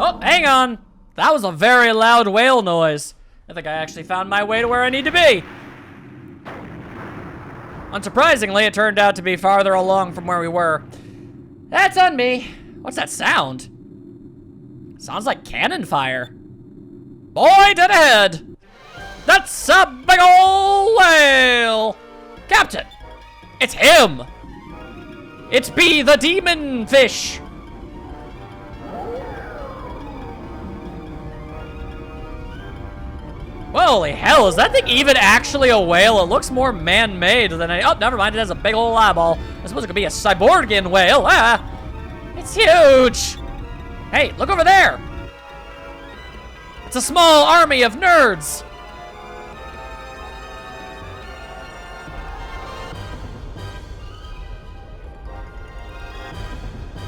Oh, hang on. That was a very loud whale noise. I think I actually found my way to where I need to be. Unsurprisingly, it turned out to be farther along from where we were. That's on me. What's that sound? Sounds like cannon fire. Boy, dead ahead. That's a big ol' whale. Captain, it's him. It's B, the demon fish. Holy hell, is that thing even actually a whale? It looks more man-made than oh, never mind, it has a big old eyeball. I suppose it could be a cyborgian whale. Ah, it's huge. Hey, look over there. It's a small army of nerds.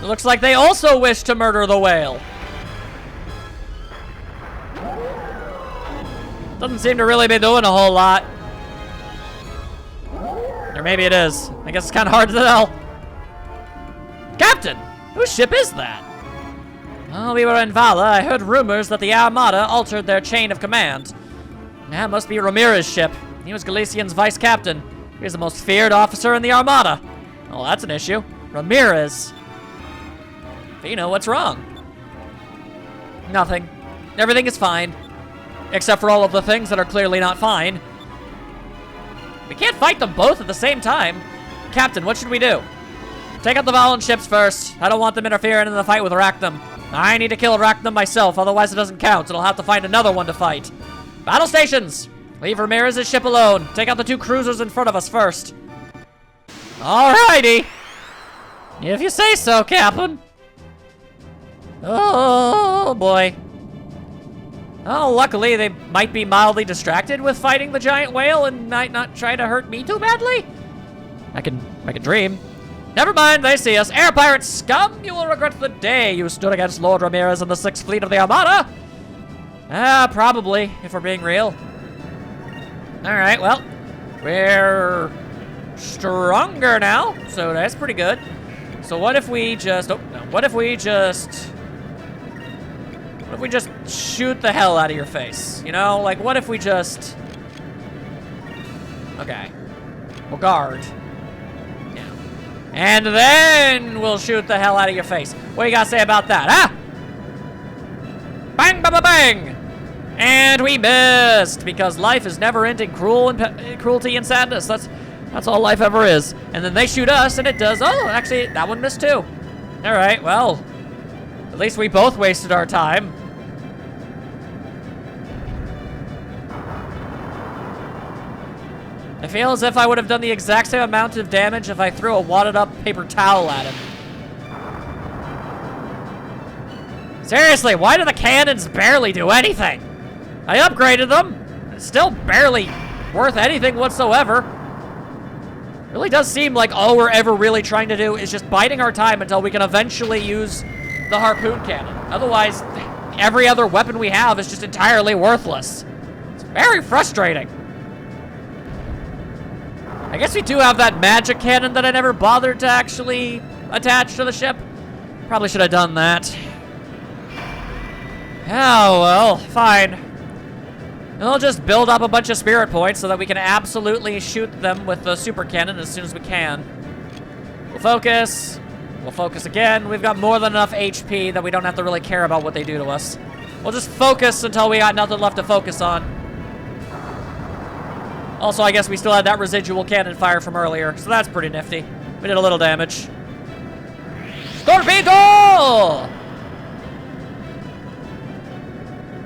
It looks like they also wish to murder the whale. Doesn't seem to really be doing a whole lot. Or maybe it is. I guess it's kind of hard to tell. Captain, whose ship is that? Well, we were in Vala. I heard rumors that the Armada altered their chain of command. That must be Ramirez's ship. He was Galician's vice captain. He was the most feared officer in the Armada. Well, that's an issue. Ramirez. Fina, what's wrong? Nothing. Everything is fine. Except for all of the things that are clearly not fine. We can't fight them both at the same time. Captain, what should we do? Take out the Valan ships first. I don't want them interfering in the fight with Arachnam. I need to kill Arachnam myself, otherwise it doesn't count, and I'll have to find another one to fight. Battle stations! Leave Ramirez's ship alone. Take out the 2 cruisers in front of us first. Alrighty. If you say so, Captain. Oh, boy. Oh, luckily they might be mildly distracted with fighting the giant whale and might not try to hurt me too badly. I can dream. Never mind, they see us. Air pirate scum, you will regret the day you stood against Lord Ramirez and the 6th Fleet of the Armada. Probably, if we're being real. Alright, well, we're stronger now, so that's pretty good. So what if we just, what if we just shoot the hell out of your face? You know, like, what if we just... Okay. We'll guard. Yeah. And then we'll shoot the hell out of your face. What do you gotta say about that, huh? Bang, ba, ba, bang! And we missed, because life is never-ending cruelty and sadness. That's all life ever is. And then they shoot us, and it does... Oh, actually, that one missed too. All right, well, at least we both wasted our time. I feel as if I would have done the exact same amount of damage if I threw a wadded-up paper towel at him. Seriously, why do the cannons barely do anything? I upgraded them. It's still barely worth anything whatsoever. It really does seem like all we're ever really trying to do is just biding our time until we can eventually use the harpoon cannon. Otherwise, every other weapon we have is just entirely worthless. It's very frustrating. I guess we do have that magic cannon that I never bothered to actually attach to the ship. Probably should have done that. Oh, well, fine. We'll just build up a bunch of spirit points so that we can absolutely shoot them with the super cannon as soon as we can. We'll focus. We'll focus again. We've got more than enough HP that we don't have to really care about what they do to us. We'll just focus until we got nothing left to focus on. Also, I guess we still had that residual cannon fire from earlier, so that's pretty nifty. We did a little damage. Torpedo!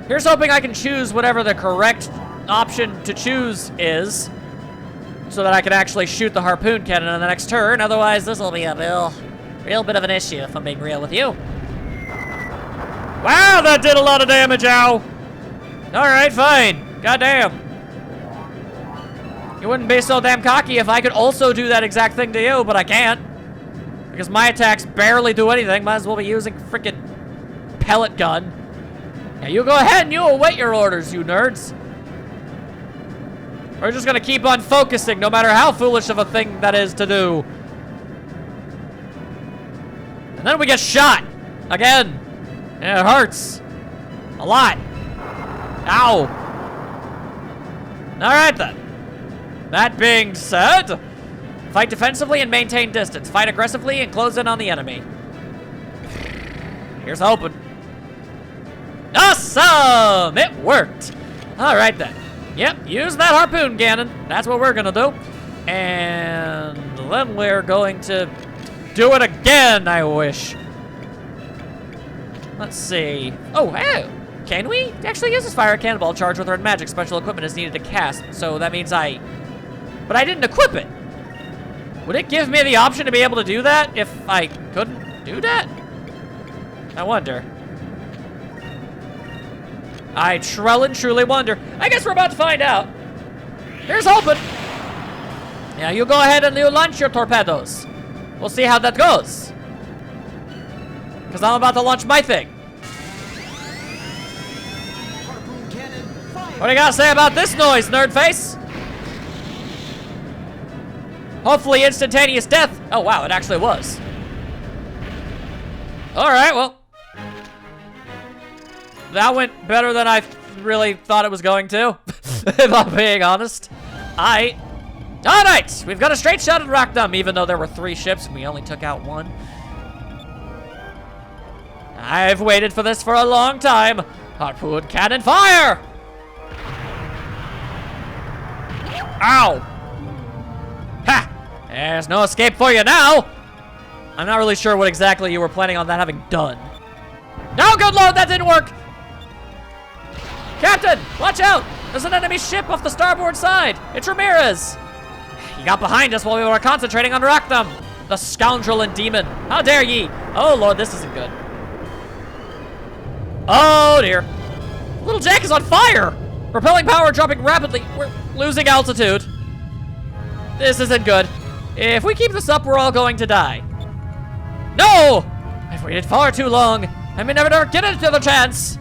Here's hoping I can choose whatever the correct option to choose is, so that I can actually shoot the harpoon cannon on the next turn. Otherwise, this will be a real bit of an issue, if I'm being real with you. Wow, that did a lot of damage, ow! Alright, fine. Goddamn. You wouldn't be so damn cocky if I could also do that exact thing to you, but I can't. Because my attacks barely do anything. Might as well be using frickin' pellet gun. Now you go ahead and you await your orders, you nerds. We're just gonna keep on focusing, no matter how foolish of a thing that is to do. And then we get shot. Again. It hurts. A lot. Ow. Alright then. That being said, fight defensively and maintain distance. Fight aggressively and close in on the enemy. Here's hoping. Awesome! It worked. Alright then. Yep, use that harpoon cannon. That's what we're gonna do. And then we're going to do it again, I wish. Let's see. Oh, hey! Can we actually use this fire cannonball charge with our magic special equipment is needed to cast? So that means but I didn't equip it. Would it give me the option to be able to do that if I couldn't do that? I wonder. I truly wonder. I guess we're about to find out. Here's hoping. Yeah, you go ahead and you launch your torpedoes. We'll see how that goes. Because I'm about to launch my thing. What do you got to say about this noise, nerd face? Hopefully instantaneous death. Oh, wow, it actually was. All right, well. That went better than I really thought it was going to, if I'm being honest. All right, we've got a straight shot at Rockdom, even though there were 3 ships and we only took out 1. I've waited for this for a long time. Harpoon cannon fire! Ow! Ha! There's no escape for you now! I'm not really sure what exactly you were planning on that having done. No, good lord, that didn't work! Captain, watch out! There's an enemy ship off the starboard side. It's Ramirez. He got behind us while we were concentrating on Rockdom. The scoundrel and demon. How dare ye? Oh lord, this isn't good. Oh dear. Little Jack is on fire! Propelling power dropping rapidly. We're losing altitude. This isn't good. If we keep this up, we're all going to die. No! I've waited far too long. I may never get another chance.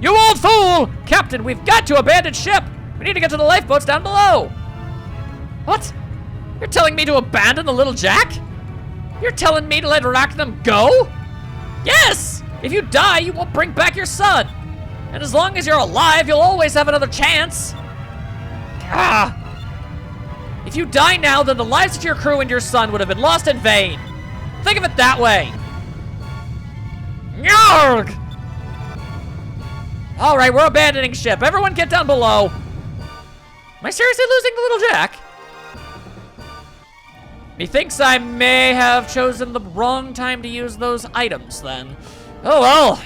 You old fool! Captain, we've got to abandon ship. We need to get to the lifeboats down below. What? You're telling me to abandon the little Jack? You're telling me to let Rockdom go? Yes! If you die, you won't bring back your son. And as long as you're alive, you'll always have another chance. Ah! If you die now, then the lives of your crew and your son would have been lost in vain. Think of it that way. Yarg! All right, we're abandoning ship. Everyone get down below. Am I seriously losing the little Jack? Methinks I may have chosen the wrong time to use those items then. Oh well.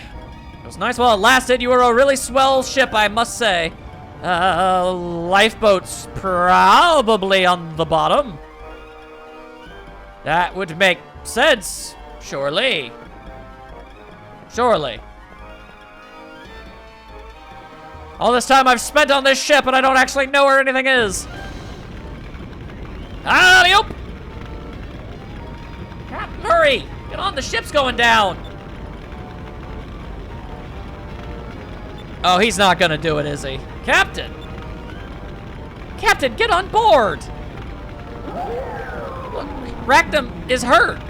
It was nice while it lasted. You were a really swell ship, I must say. Lifeboats probably on the bottom. That would make sense, surely. Surely. All this time I've spent on this ship and I don't actually know where anything is. Alley-oop! Captain, hurry! Get on, the ship's going down. Oh, he's not gonna do it, is he? Captain! Captain, get on board! Look, Rockdom is hurt.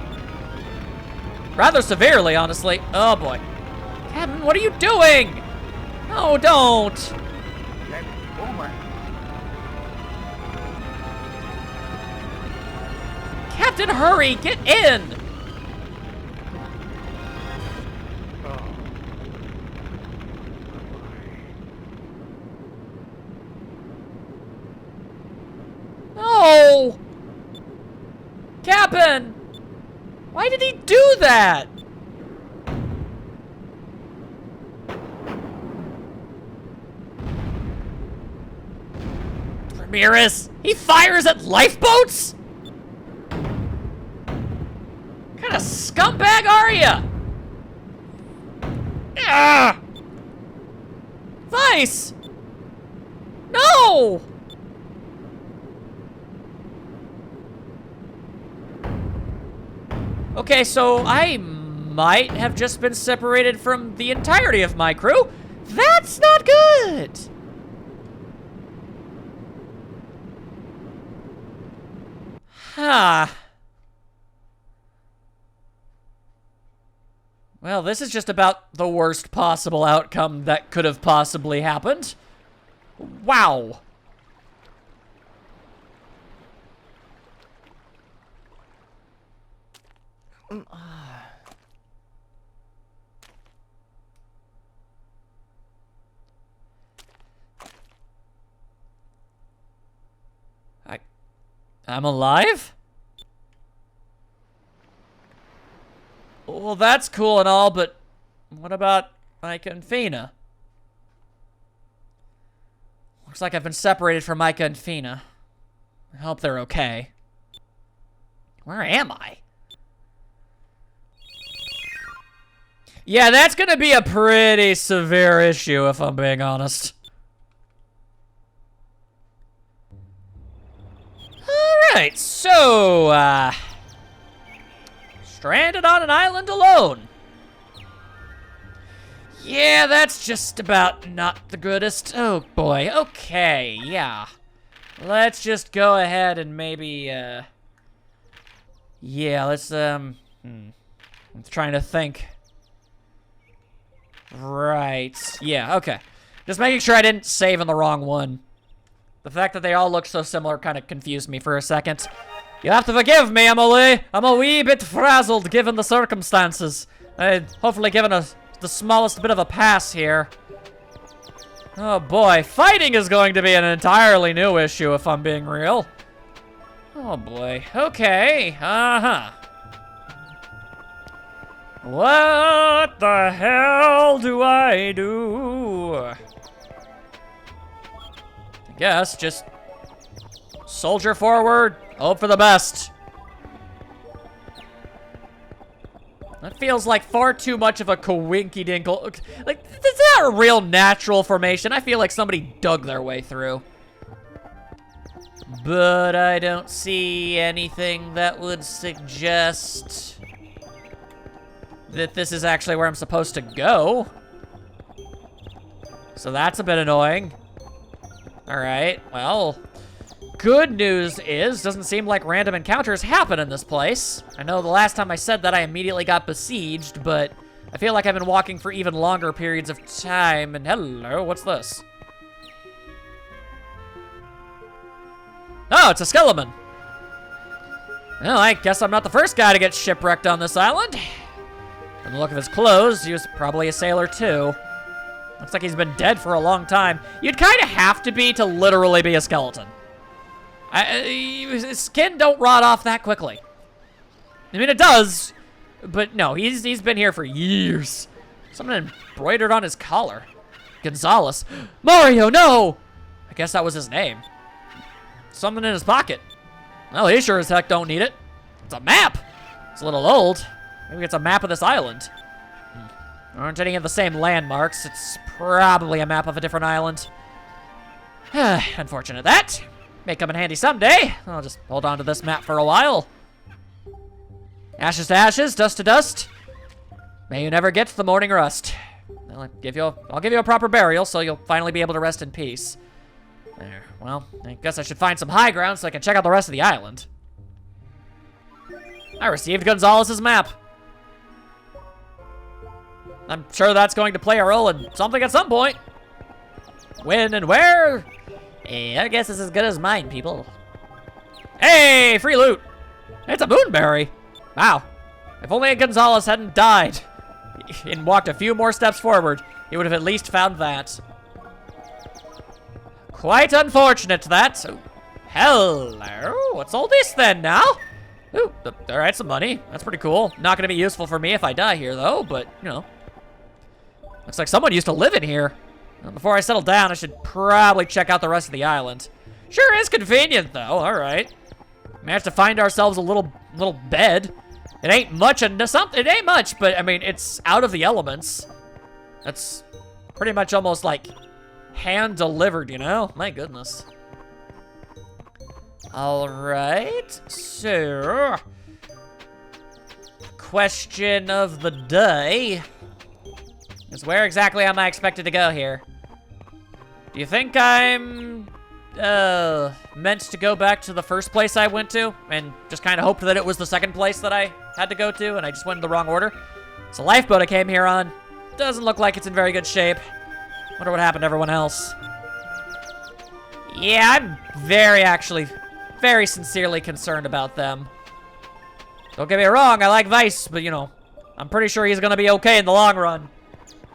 Rather severely, honestly. Oh boy. Captain, what are you doing? No, don't. Captain, hurry, get in! No! Captain! Why did he do that? Ramirez, he fires at lifeboats? What kind of scumbag are ya? Ah! Vyse! No! Okay, so I might have just been separated from the entirety of my crew. That's not good! Huh. Well, this is just about the worst possible outcome that could have possibly happened. Wow. I'm alive? Well, that's cool and all, but what about Aika and Fina? Looks like I've been separated from Aika and Fina. I hope they're okay. Where am I? Yeah, that's gonna be a pretty severe issue if I'm being honest. Alright, so, stranded on an island alone. Yeah, that's just about not the goodest. Oh boy, okay, yeah. Let's just go ahead and maybe, yeah, let's, I'm trying to think. Right, yeah, okay. Just making sure I didn't save in the wrong one. The fact that they all look so similar kind of confused me for a second. You'll have to forgive me, Emily. I'm a wee bit frazzled given the circumstances. I'd hopefully given us the smallest bit of a pass here. Oh boy, fighting is going to be an entirely new issue if I'm being real. Oh boy, okay, What the hell do I do? I guess just soldier forward, hope for the best. That feels like far too much of a coinky-dinkle. Like, it's not a real natural formation. I feel like somebody dug their way through. But I don't see anything that would suggest that this is actually where I'm supposed to go. So that's a bit annoying. All right, well, good news is, doesn't seem like random encounters happen in this place. I know the last time I said that I immediately got besieged, but I feel like I've been walking for even longer periods of time, and hello, what's this? Oh, it's a skeleton. Well, I guess I'm not the first guy to get shipwrecked on this island. From the look of his clothes, he was probably a sailor too. Looks like he's been dead for a long time. You'd kind of have to be to literally be a skeleton. His skin don't rot off that quickly. I mean, it does, but no, he's been here for years. Something embroidered on his collar. Gonzalez. Mario, no! I guess that was his name. Something in his pocket. Well, he sure as heck don't need it. It's a map. It's a little old. Maybe it's a map of this island. Aren't any of the same landmarks. It's probably a map of a different island. Unfortunate that. May come in handy someday. I'll just hold on to this map for a while. Ashes to ashes, dust to dust. May you never get to the morning rust. Well, I'll give you a proper burial, so you'll finally be able to rest in peace. There. Well, I guess I should find some high ground so I can check out the rest of the island. I received Gonzalez's map. I'm sure that's going to play a role in something at some point. When and where? I guess it's as good as mine, people. Hey, free loot. It's a moonberry. Wow. If only Gonzalez hadn't died and walked a few more steps forward, he would have at least found that. Quite unfortunate, that. So, hello. What's all this then now? Ooh, all right, some money. That's pretty cool. Not going to be useful for me if I die here, though, but, you know. Looks like someone used to live in here. Well, before I settle down, I should probably check out the rest of the island. Sure is convenient, though. All right. Managed to find ourselves a little bed. It ain't much, it ain't much, but, I mean, it's out of the elements. That's pretty much almost, like, hand-delivered, you know? My goodness. All right. So, question of the day is where exactly am I expected to go here? Do you think I'm meant to go back to the first place I went to and just kind of hoped that it was the second place that I had to go to and I just went in the wrong order? It's a lifeboat I came here on. Doesn't look like it's in very good shape. Wonder what happened to everyone else. Yeah, I'm very sincerely concerned about them. Don't get me wrong, I like Vyse, but you know, I'm pretty sure he's gonna be okay in the long run.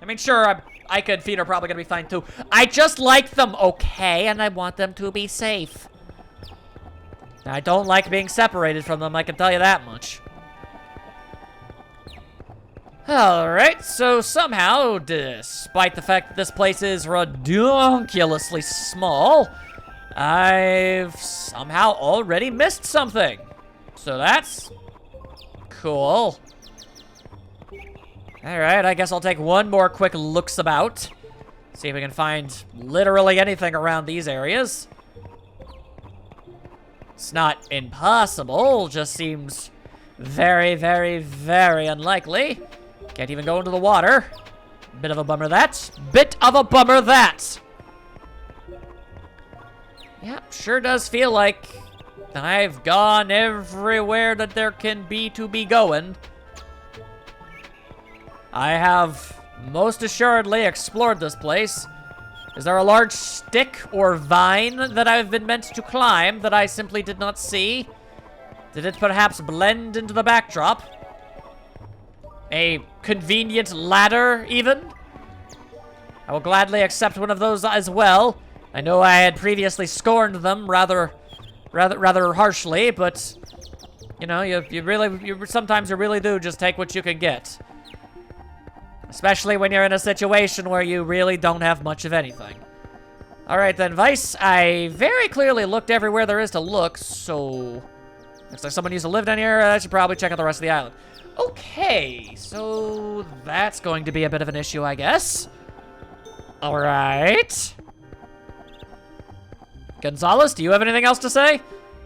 I mean, sure, Aika and Fina are probably gonna be fine too. I just like them okay, and I want them to be safe. I don't like being separated from them, I can tell you that much. Alright, so somehow, despite the fact that this place is ridiculously small, I've somehow already missed something. So that's cool. Alright, I guess I'll take one more quick looks about. See if we can find literally anything around these areas. It's not impossible, just seems very, very, very unlikely. Can't even go into the water. Bit of a bummer that. Bit of a bummer that. Yep, sure does feel like I've gone everywhere that there can be to be going. I have most assuredly explored this place. Is there a large stick or vine that I've been meant to climb that I simply did not see? Did it perhaps blend into the backdrop? A convenient ladder, even? I will gladly accept one of those as well. I know I had previously scorned them rather harshly, but you know, sometimes you really do just take what you can get. Especially when you're in a situation where you really don't have much of anything. Alright then, Vyse, I very clearly looked everywhere there is to look, so looks like someone used to live down here. I should probably check out the rest of the island. Okay, so that's going to be a bit of an issue, I guess. Alright. Gonzalez, do you have anything else to say?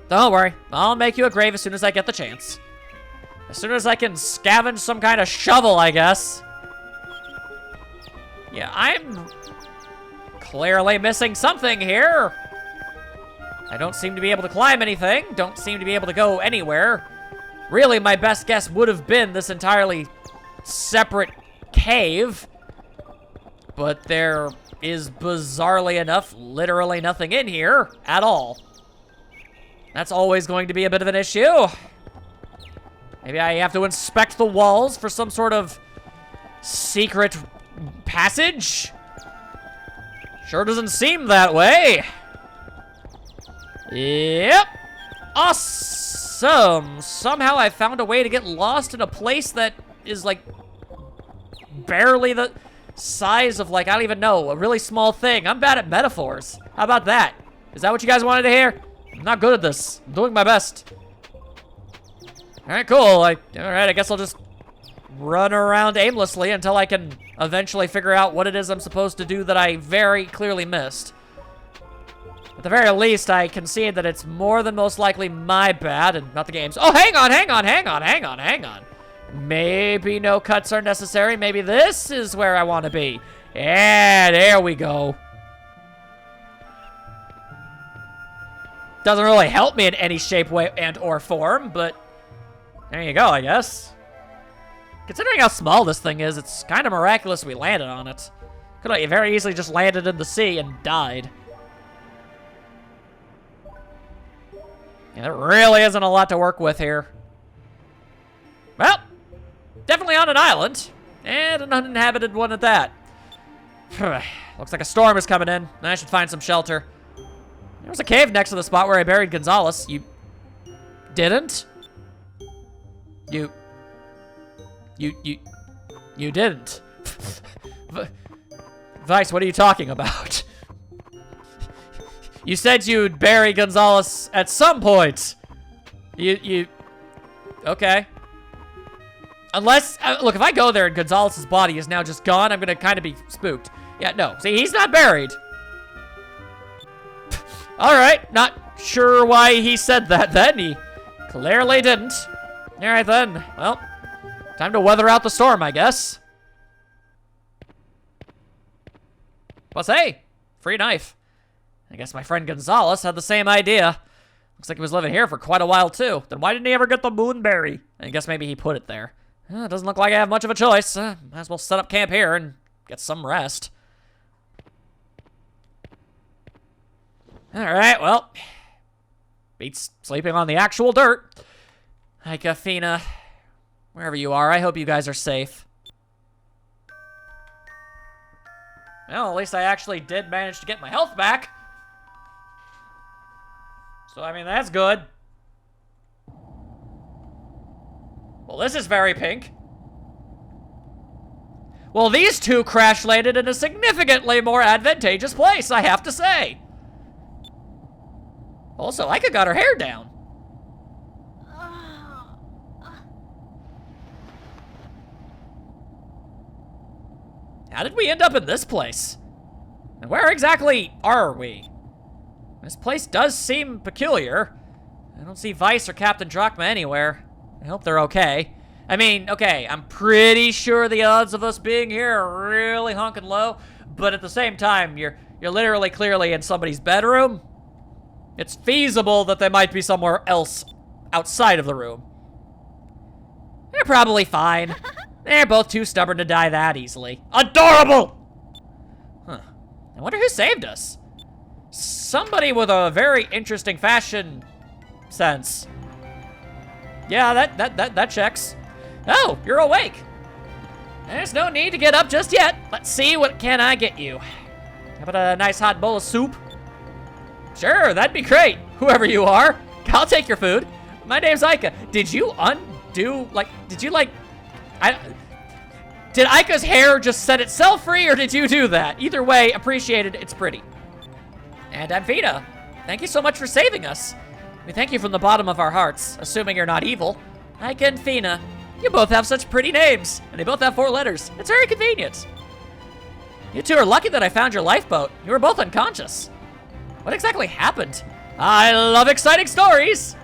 Don't worry, I'll make you a grave as soon as I get the chance. As soon as I can scavenge some kind of shovel, I guess. Yeah, I'm clearly missing something here. I don't seem to be able to climb anything, don't seem to be able to go anywhere. Really, my best guess would have been this entirely separate cave. But there is, bizarrely enough, literally nothing in here at all. That's always going to be a bit of an issue. Maybe I have to inspect the walls for some sort of secret passage? Sure doesn't seem that way. Yep. Awesome. Somehow I found a way to get lost in a place that is like barely the size of, like, I don't even know, a really small thing. I'm bad at metaphors. How about that? Is that what you guys wanted to hear? I'm not good at this. I'm doing my best. Alright, cool. Alright, I guess I'll just run around aimlessly until I can eventually figure out what it is I'm supposed to do that I very clearly missed. At the very least, I concede that it's more than most likely my bad and not the game's. Oh, hang on. Maybe no cuts are necessary. Maybe this is where I want to be. Yeah, there we go. Doesn't really help me in any shape, way, and or form, but there you go, I guess. Considering how small this thing is, it's kind of miraculous we landed on it. Could have very easily just landed in the sea and died. Yeah, there really isn't a lot to work with here. Well, definitely on an island, and an uninhabited one at that. Looks like a storm is coming in, and I should find some shelter. There's a cave next to the spot where I buried Gonzalez. You didn't? You didn't. Vyse, what are you talking about? You said you'd bury Gonzalez at some point. Okay. Unless, look, if I go there and Gonzalez's body is now just gone, I'm gonna kind of be spooked. Yeah, no. See, he's not buried. All right, not sure why he said that then. He clearly didn't. All right then. Well, time to weather out the storm, I guess. Plus, hey, free knife. I guess my friend Gonzalez had the same idea. Looks like he was living here for quite a while too. Then why didn't he ever get the moonberry? I guess maybe he put it there. Doesn't look like I have much of a choice. Might as well set up camp here and get some rest. Alright, well. Beats sleeping on the actual dirt. Aika, Fina, wherever you are, I hope you guys are safe. Well, at least I actually did manage to get my health back. So, I mean, that's good. Well, this is very pink. Well, these two crash-landed in a significantly more advantageous place, I have to say. Also, Aika got her hair down. How did we end up in this place? And where exactly are we? This place does seem peculiar. I don't see Vyse or Captain Drachma anywhere. I hope they're okay. I mean, okay, I'm pretty sure the odds of us being here are really honking low, but at the same time, you're literally clearly in somebody's bedroom. It's feasible that they might be somewhere else outside of the room. They're probably fine. They're both too stubborn to die that easily. Adorable! Huh. I wonder who saved us. Somebody with a very interesting fashion sense. Yeah, that checks. Oh, you're awake. There's no need to get up just yet. Let's see, what can I get you? How about a nice hot bowl of soup? Sure, that'd be great. Whoever you are, I'll take your food. My name's Aika. Did you undo, did Aika's hair just set itself free, or did you do that? Either way, appreciated, it's pretty. And I'm Fina. Thank you so much for saving us. We thank you from the bottom of our hearts, assuming you're not evil. Aika and Fina, you both have such pretty names, and they both have 4 letters. It's very convenient. You two are lucky that I found your lifeboat. You were both unconscious. What exactly happened? I love exciting stories.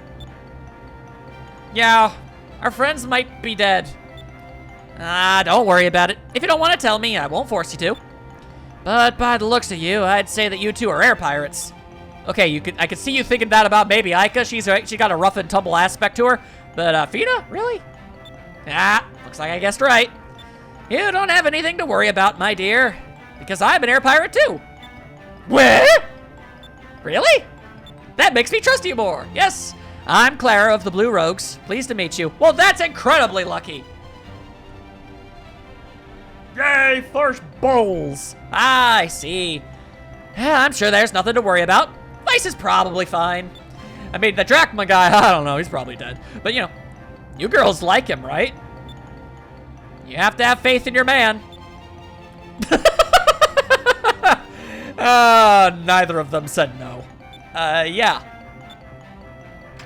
Yeah, our friends might be dead. Don't worry about it. If you don't want to tell me, I won't force you to. But by the looks of you, I'd say that you two are air pirates. Okay, I could see you thinking that about maybe Aika. She got a rough and tumble aspect to her. But Fina, really? Looks like I guessed right. You don't have anything to worry about, my dear, because I'm an air pirate too. What? Really? That makes me trust you more. Yes, I'm Clara of the Blue Rogues. Pleased to meet you. Well, that's incredibly lucky. Yay, first bowls. I see. I'm sure there's nothing to worry about. Vyse is probably fine. I mean, the Drachma guy, I don't know, he's probably dead. But, you know, you girls like him, right? You have to have faith in your man. Neither of them said no. Yeah.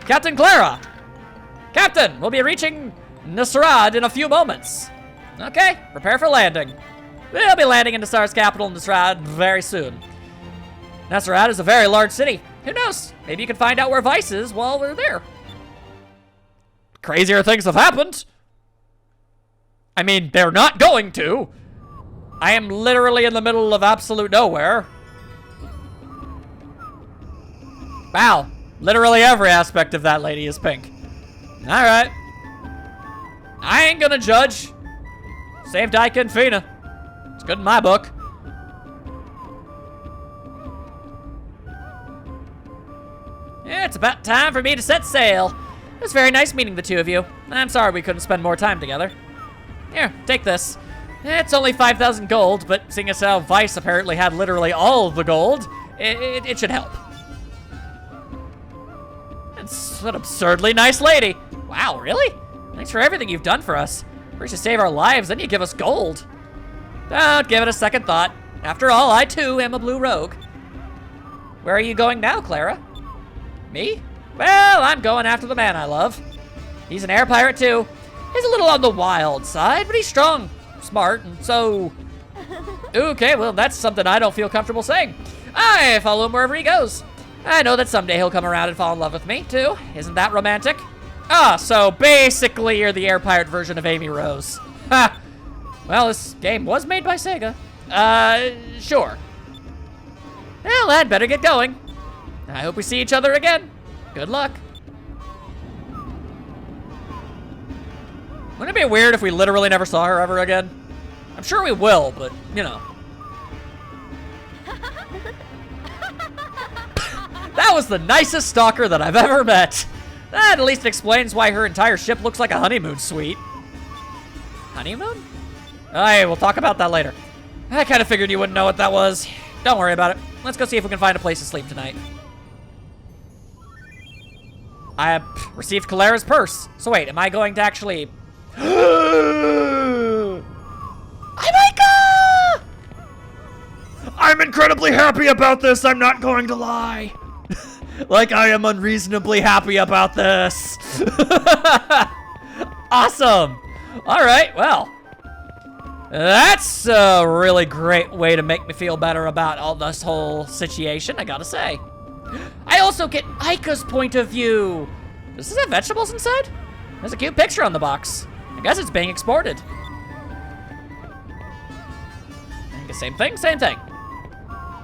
Captain Clara. Captain, we'll be reaching Nasrad in a few moments. Okay, prepare for landing. We'll be landing in Thar's capital, Nasrad, very soon. Nasrad is a very large city. Who knows? Maybe you can find out where Vyse is while we're there. Crazier things have happened. I mean, they're not going to. I am literally in the middle of absolute nowhere. Wow, literally every aspect of that lady is pink. All right. I ain't gonna judge. Saved Aika and Fina. It's good in my book. Yeah, it's about time for me to set sail. It was very nice meeting the two of you. I'm sorry we couldn't spend more time together. Here, take this. It's only 5,000 gold, but seeing as how Vyse apparently had literally all of the gold, it should help. It's an absurdly nice lady. Wow, really? Thanks for everything you've done for us. First you save our lives, then you give us gold. Don't give it a second thought. After all, I too am a blue rogue. Where are you going now, Clara? Me? Well, I'm going after the man I love. He's an air pirate too. He's a little on the wild side, but he's strong, smart, and so... Okay, well, that's something I don't feel comfortable saying. I follow him wherever he goes. I know that someday he'll come around and fall in love with me, too. Isn't that romantic? So basically you're the air pirate version of Amy Rose. Ha! Well, this game was made by Sega. Sure. Well, I'd better get going. I hope we see each other again. Good luck. Wouldn't it be weird if we literally never saw her ever again? I'm sure we will, but, you know. That was the nicest stalker that I've ever met. That at least explains why her entire ship looks like a honeymoon suite. Honeymoon? Alright, we'll talk about that later. I kind of figured you wouldn't know what that was. Don't worry about it. Let's go see if we can find a place to sleep tonight. I have received Kalera's purse. So wait, am I going to actually... Aika! I'm incredibly happy about this, I'm not going to lie. Like I am unreasonably happy about this. Awesome. Alright, well. That's a really great way to make me feel better about all this whole situation, I gotta say. I also get Aika's point of view. Does this have vegetables inside? There's a cute picture on the box. I guess it's being exported. I think the same thing, same thing.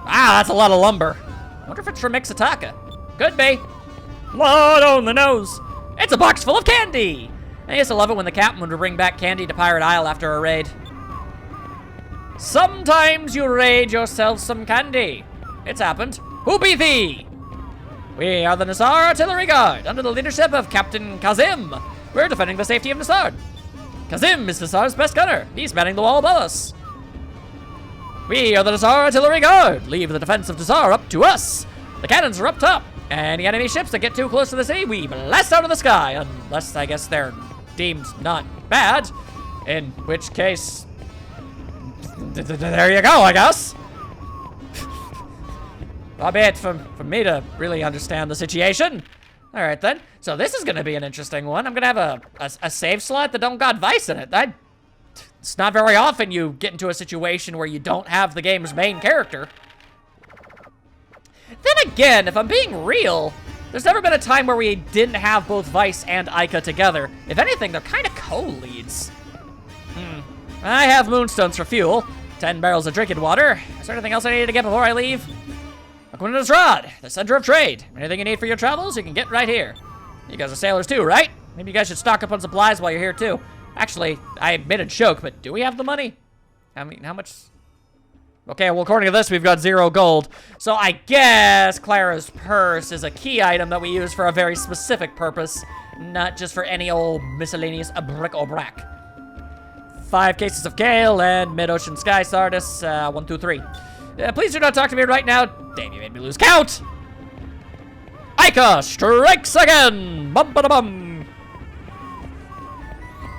Wow, that's a lot of lumber. I wonder if it's from Mixataka. Could be. Lord only knows. It's a box full of candy. I used to love it when the captain would bring back candy to Pirate Isle after a raid. Sometimes you raid yourself some candy. It's happened. Who be thee? We are the Nasrad Artillery Guard, under the leadership of Captain Kazim. We're defending the safety of Nasrad. Kazim is Nasrad's best gunner. He's manning the wall above us. We are the Nasrad Artillery Guard. Leave the defense of Nasrad up to us. The cannons are up top. Any enemy ships that get too close to the city, we blast out of the sky. Unless, I guess, they're deemed not bad. In which case... there you go, I guess. Far be it from me to really understand the situation. All right, then. So this is going to be an interesting one. I'm going to have a save slot that don't got Vyse in it. It's not very often you get into a situation where you don't have the game's main character. Then again, if I'm being real, there's never been a time where we didn't have both Vyse and Aika together. If anything, they're kind of co-leads. I have moonstones for fuel, 10 barrels of drinking water. Is there anything else I need to get before I leave? Welcome to Nasrad, the center of trade. Anything you need for your travels, you can get right here. You guys are sailors too, right? Maybe you guys should stock up on supplies while you're here too. Actually, I made a joke, but do we have the money? I mean, how much? Okay, well, according to this, we've got 0 gold. So I guess Clara's purse is a key item that we use for a very specific purpose, not just for any old miscellaneous bric-a-brac. 5 cases of kale and mid-ocean sky sardis, 1, 2, 3. Please do not talk to me right now. Damn, you made me lose count. Aika strikes again. Bum ba da bum.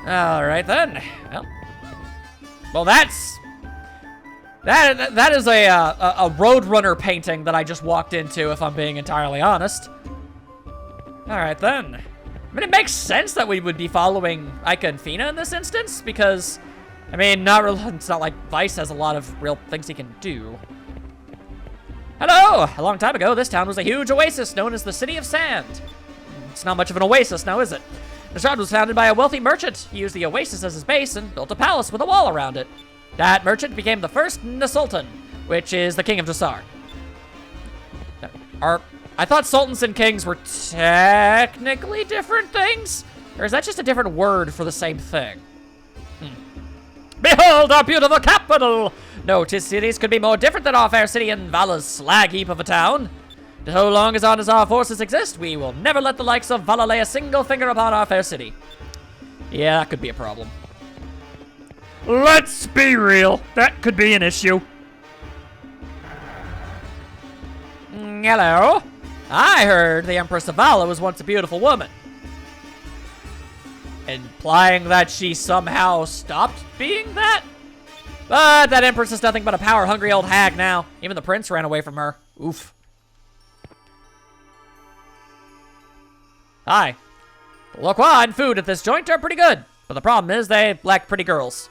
All right then. Well, that is a Roadrunner painting that I just walked into, if I'm being entirely honest. All right then. I mean, it makes sense that we would be following Aika and Fina in this instance, because, I mean, it's not like Vyse has a lot of real things he can do. Hello! A long time ago, this town was a huge oasis known as the City of Sand. It's not much of an oasis now, is it? Nasrad was founded by a wealthy merchant. He used the oasis as his base and built a palace with a wall around it. That merchant became the first Sultan, which is the king of Thar. I thought sultans and kings were technically different things? Or is that just a different word for the same thing? Behold our beautiful capital! No two cities could be more different than our fair city and Vala's slag heap of a town. So long as our forces exist, we will never let the likes of Vala lay a single finger upon our fair city. Yeah, that could be a problem. Let's be real. That could be an issue. Hello? I heard the Empress of Vala was once a beautiful woman. Implying that she somehow stopped being that? But that Empress is nothing but a power-hungry old hag now. Even the prince ran away from her. Oof. Hi. The loquat and food at this joint are pretty good, but the problem is they lack pretty girls.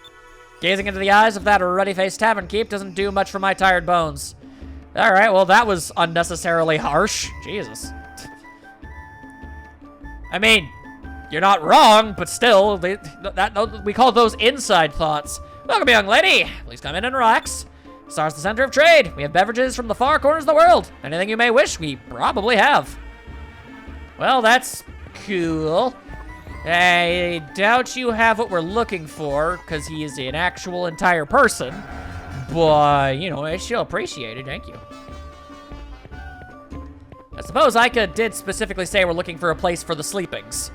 Gazing into the eyes of that ruddy-faced tavern keep doesn't do much for my tired bones. All right, well, that was unnecessarily harsh. Jesus. I mean, you're not wrong, but still, we call those inside thoughts. Welcome, young lady. Please come in and relax. Star's the center of trade. We have beverages from the far corners of the world. Anything you may wish, we probably have. Well, that's cool. I doubt you have what we're looking for, because he is an actual entire person. But, you know, I sure appreciate it. Thank you. I suppose Aika did specifically say we're looking for a place for the sleepings.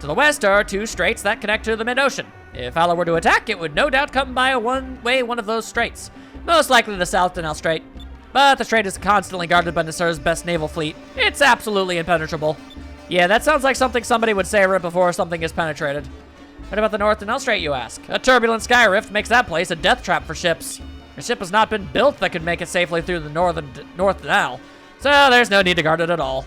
To the west are 2 straits that connect to the mid-ocean. If Allah were to attack, it would no doubt come by one of those straits. Most likely the South Canal Strait. But the strait is constantly guarded by Nasr's best naval fleet. It's absolutely impenetrable. Yeah, that sounds like something somebody would say right before something is penetrated. What about the North Canal Strait, you ask? A turbulent sky rift makes that place a death trap for ships. A ship has not been built that could make it safely through the North Canal. So there's no need to guard it at all.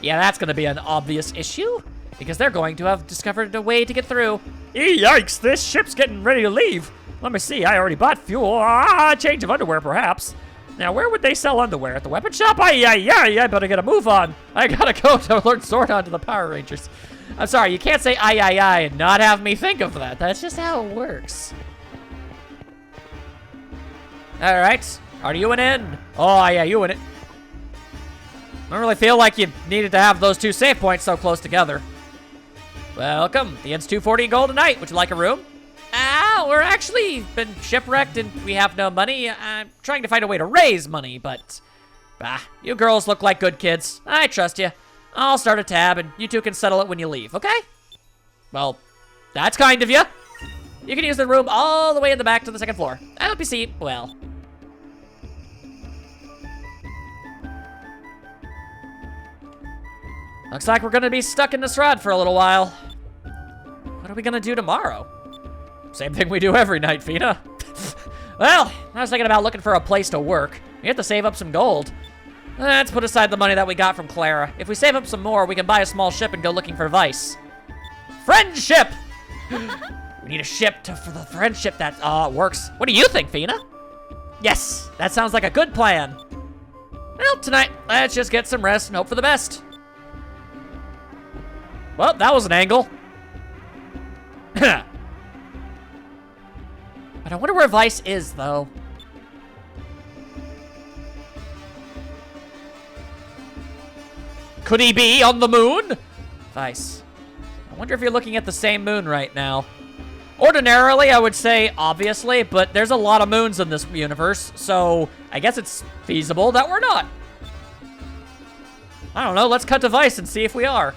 Yeah, that's going to be an obvious issue, because they're going to have discovered a way to get through. Yikes, this ship's getting ready to leave. Let me see, I already bought fuel. A change of underwear, perhaps. Now, where would they sell underwear? At the weapon shop? I better get a move on. I gotta go to learn Zordon to the Power Rangers. I'm sorry, you can't say I and not have me think of that. That's just how it works. All right, are you in? Oh, yeah, you in it. I don't really feel like you needed to have those 2 save points so close together. Welcome. The end's 240 gold a night. Would you like a room? We're actually been shipwrecked and we have no money. I'm trying to find a way to raise money, but... you girls look like good kids. I trust you. I'll start a tab and you 2 can settle it when you leave, okay? Well, that's kind of you. You can use the room all the way in the back to the 2nd floor. I hope you see well. Looks like we're gonna be stuck in Nasrad for a little while. What are we gonna do tomorrow? Same thing we do every night, Fina. Well, I was thinking about looking for a place to work. We have to save up some gold. Let's put aside the money that we got from Clara. If we save up some more, we can buy a small ship and go looking for Vyse. Friendship! We need a ship for the friendship that works. What do you think, Fina? Yes, that sounds like a good plan. Well, tonight, let's just get some rest and hope for the best. Well, that was an angle. But I wonder where Vyse is, though. Could he be on the moon? Vyse. I wonder if you're looking at the same moon right now. Ordinarily, I would say, obviously, but there's a lot of moons in this universe, so I guess it's feasible that we're not. I don't know, let's cut to Vyse and see if we are.